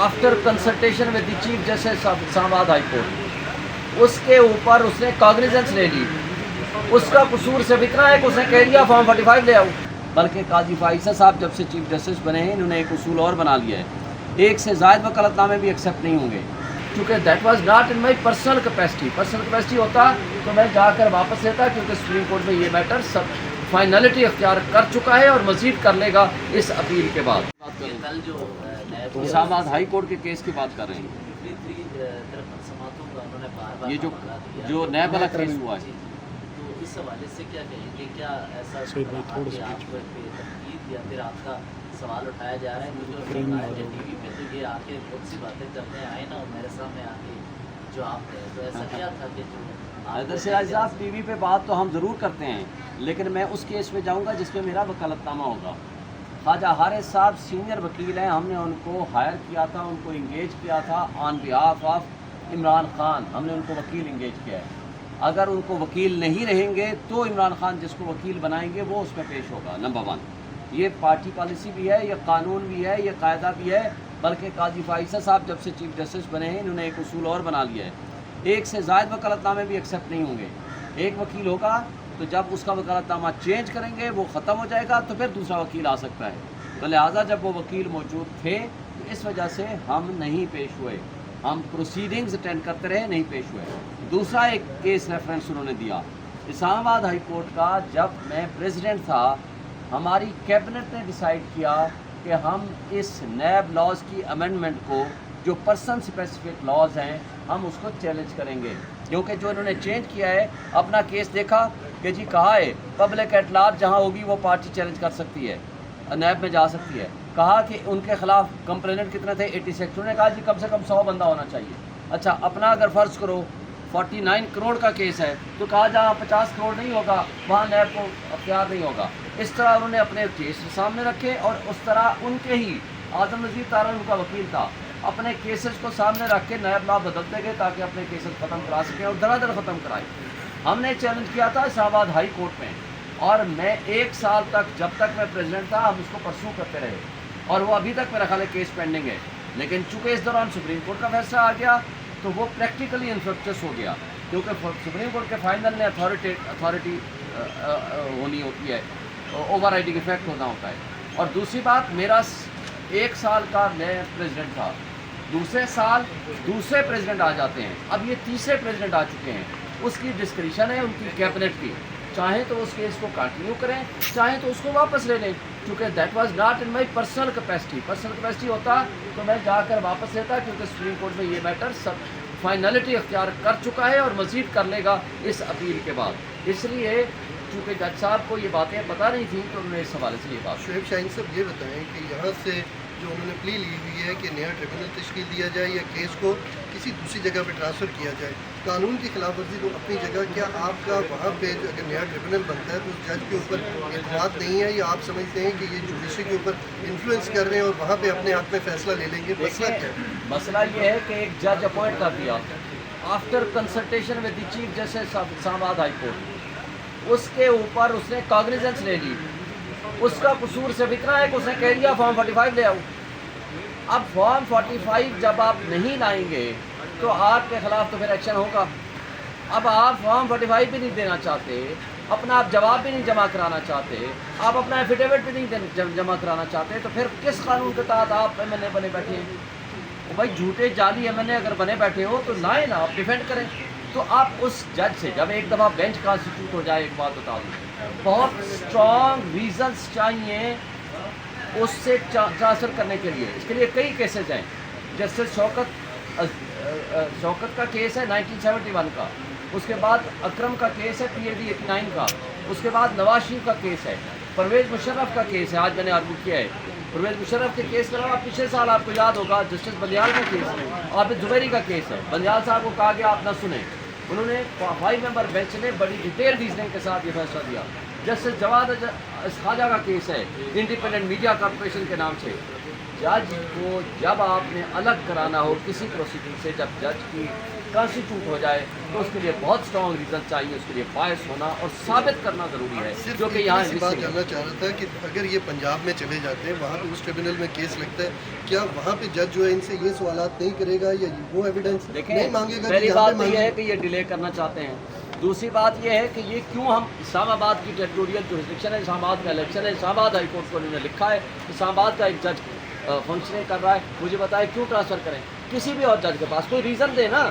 After consultation with the chief justice of Islamabad high court, उसके ऊपर उसने कॉग्निजेंस ले ली। उसका कसूर सिर्फ इतना है कि उसने कह दिया फॉर्म 45 ले आओ। बल्कि काजी फाइसा साहब जब से चीफ जस्टिस बने हैं, इन्होंने एक उसूल और बना लिया है, एक से ज़ायद वकालतनामे भी एक्सेप्ट नहीं होंगे। क्योंकि that was not in my personal capacity होता तो मैं जाकर वापस लेता, क्योंकि सुप्रीम कोर्ट में ये मैटर सब फाइनलिटी अख्तियार कर चुका है और मज़ीद कर लेगा इस अपील के बाद। कल जो इस्लामाबाद हाई कोर्ट के केस की बात कर रहे हैं, ये जो नैब वाला केस हुआ है, तो इस हवाले से क्या कहेंगे? क्या ऐसा आपको तनकीद या फिर आपका सवाल उठाया जा रहा है? मुझे टीवी पे तो ये आके बहुत सी बातें करने आए ना, और मेरे सामने आके जो आप थे, तो ऐसा क्या था कि जो हैदर सिराज साहब टीवी पे बात तो हम ज़रूर करते हैं, लेकिन मैं उस केस में जाऊंगा जिसमें मेरा वकालतनामा होगा। ख्वाजा हारिस साहब सीनियर वकील हैं, हमने उनको हायर किया था, उनको इंगेज किया था on behalf of Imran Khan, हमने उनको वकील इंगेज किया है। अगर उनको वकील नहीं रहेंगे तो इमरान खान जिसको वकील बनाएंगे वो उसमें पेश होगा। नंबर 1, ये पार्टी पॉलिसी भी है, ये कानून भी है, ये कायदा भी है। बल्कि काजी फाइसा साहब जब से चीफ जस्टिस बने हैं, इन्होंने एक उसूल और बना लिया है, एक से ज़ायद वकालतनामे भी एक्सेप्ट नहीं होंगे। एक वकील होगा तो जब उसका वकालतनामा चेंज करेंगे, वो ख़त्म हो जाएगा, तो फिर दूसरा वकील आ सकता है। तो लिहाजा जब वो वकील मौजूद थे तो इस वजह से हम नहीं पेश हुए, हम प्रोसीडिंग्स अटेंड करते रहे, नहीं पेश हुए। दूसरा एक केस रेफरेंस उन्होंने दिया इस्लामाबाद हाई कोर्ट का, जब मैं प्रेसिडेंट था, हमारी कैबिनेट ने डिसाइड किया कि हम इस नैब लॉज की अमेंडमेंट को, जो पर्सन स्पेसिफिक लॉज हैं, हम उसको चैलेंज करेंगे। क्योंकि जो इन्होंने चेंज किया है, अपना केस देखा कि जी कहा है पब्लिक एट लार्ज जहाँ होगी वो पार्टी चैलेंज कर सकती है, नैब में जा सकती है। कहा कि उनके खिलाफ कंप्लेनेंट कितने थे, 86। उन्होंने कहा जी कम से कम 100 बंदा होना चाहिए। अच्छा, अपना अगर फ़र्ज़ करो 49 करोड़ का केस है, तो कहा जहाँ 50 करोड़ नहीं होगा वहाँ नैब को अख्तियार नहीं होगा। इस तरह उन्होंने अपने केस सामने रखे, और उस तरह उनके ही आज़म नज़ीर तारन उनका वकील था, अपने केसेस को सामने रख के नैब लॉ बदलते गए ताकि अपने केसेस ख़त्म करा सकें और धड़ाधड़ ख़त्म कराए। हमने चैलेंज किया था इस्लामाबाद हाई कोर्ट में, और मैं 1 साल तक, जब तक मैं प्रेसिडेंट था, हम उसको परसू करते रहे, और वो अभी तक मेरा ख्याल है केस पेंडिंग है। लेकिन चूँकि इस दौरान सुप्रीम कोर्ट का फैसला आ गया तो वो प्रैक्टिकली इनफ्रुक्चुअस हो गया, क्योंकि सुप्रीम कोर्ट के फाइनल ने अथॉरिटी होनी होती है, ओवर राइडिंग इफेक्ट होना होता है। और दूसरी बात, मेरा 1 साल का मैं प्रेसिडेंट था, दूसरे साल दूसरे प्रेसिडेंट आ जाते हैं, अब ये तीसरे प्रेसिडेंट आ चुके हैं, उसकी डिस्क्रिशन है उनकी कैबिनेट की, चाहे तो उस केस को कंटिन्यू करें, चाहे तो उसको वापस ले लें। क्योंकि that was not in my personal capacity होता तो मैं जाकर वापस लेता, क्योंकि सुप्रीम कोर्ट में ये मैटर सब फाइनलिटी अख्तियार कर चुका है और मज़ीद कर लेगा इस अपील के बाद। इसलिए चूँकि जज साहब को ये बातें पता नहीं थी तो उन्होंने इस हवाले से ये बात। शुएब शाहीन साहब, ये बताएं कि यहाँ से जो उन्होंने प्ली ली हुई है कि नया ट्रिब्यूनल तश्कील दिया जाए या केस को किसी दूसरी जगह पर ट्रांसफ़र किया जाए, कानून की खिलाफ वर्जी तो अपनी जगह, क्या आपका वहाँ पे अगर नया ट्रिब्यूनल बनता है तो उस जज के ऊपर एतमाद नहीं है, या आप समझते हैं कि ये जुडिशरी के ऊपर इन्फ्लुएंस कर रहे हैं और वहाँ पे अपने हाथ में फैसला ले लेंगे? मसला क्या है? मसला ये है कि एक जज अपॉइंट कर दिया after consultation with the chief justice of Islamabad high court, उसके ऊपर उसने कॉग्निजेंस ले ली। उसका कसूर सिर्फ इतना है कि उसने कह दिया फॉर्म 45 ले आओ। अब फॉर्म 45 जब आप नहीं लाएंगे तो आपके खिलाफ तो फिर एक्शन होगा। अब आप फॉर्म 45 भी नहीं देना चाहते, अपना आप जवाब भी नहीं जमा कराना चाहते, आप अपना एफिडेविट भी नहीं जमा कराना चाहते, तो फिर किस कानून के तहत आप एमएनए बने बैठे हैं? तो भाई झूठे जाली एमएनए अगर बने बैठे हो तो लाए ना, आप डिफेंड करें। तो आप उस जज से, जब एक दफ़ा बेंच कॉन्स्टिट्यूट हो जाए, एक बात बता दूँ, बहुत स्ट्रॉन्ग रीज़न्स चाहिए उससे ट्रांसफ़र करने के लिए। इसके लिए कई केसेस हैं। जस्टिस शौकत का केस है 1971 का, उसके बाद अकरम का केस है PAD 89 का, उसके बाद नवाज शरीफ का केस है, परवेज़ मुशर्रफ का केस है, आज मैंने आर्गू किया है। परवेज़ मुशर्रफ के केस के अलावा पिछले साल आपको याद होगा जस्टिस बंदियाल का केस है, आबिद जुबैरी का केस है। बंदियाल साहब को कहा गया आप ना सुने, उन्होंने 5 मेंबर बेंच ने बड़ी डिटेल रीजनिंग के साथ ये फैसला दिया। जस्टिस जवाद ख्वाजा का केस है इंडिपेंडेंट मीडिया कॉर्पोरेशन के नाम से, जज को जब आपने अलग कराना हो किसी प्रोसीडिंग से, जब जज की कॉन्स्टिट्यूट हो जाए तो उसके लिए बहुत स्ट्रॉन्ग रीज़न चाहिए, उसके लिए बायस होना और साबित करना ज़रूरी है, सिर्फ जो कि इतनी यहाँ सी बात जानना चाह रहा था कि अगर ये पंजाब में चले जाते हैं, वहाँ पे उस ट्रिब्यूनल में केस लगता है, क्या वहाँ पे जज जो है इनसे ये सवालात नहीं करेगा या वो एविडेंस नहीं मांगेगा? पहली यहाँ पे बात तो ये है मांगे? कि ये डिले करना चाहते हैं। दूसरी बात ये है कि ये क्यों हम इस्लामाबाद की टेरिटोरियल जुरिसडिक्शन है, इस्लामाबाद का इलेक्शन है, इस्लामाबाद हाई कोर्ट को उन्होंने लिखा है, इस्लामाबाद का एक जज फंक्शनिंग कर रहा है, मुझे बताए क्यों ट्रांसफ़र करें किसी भी और जज के पास? कोई रीज़न दे ना,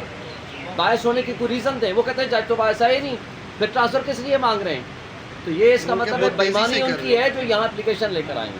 बायस होने की कोई रीज़न दे। वो कहते हैं जज तो बायस है ही नहीं, फिर ट्रांसफ़र किस लिए मांग रहे हैं? तो ये इसका वो क्या मतलब है बहुत तेजी से बेईमानी कर उनकी रहे है जो यहाँ एप्लीकेशन लेकर आए हैं।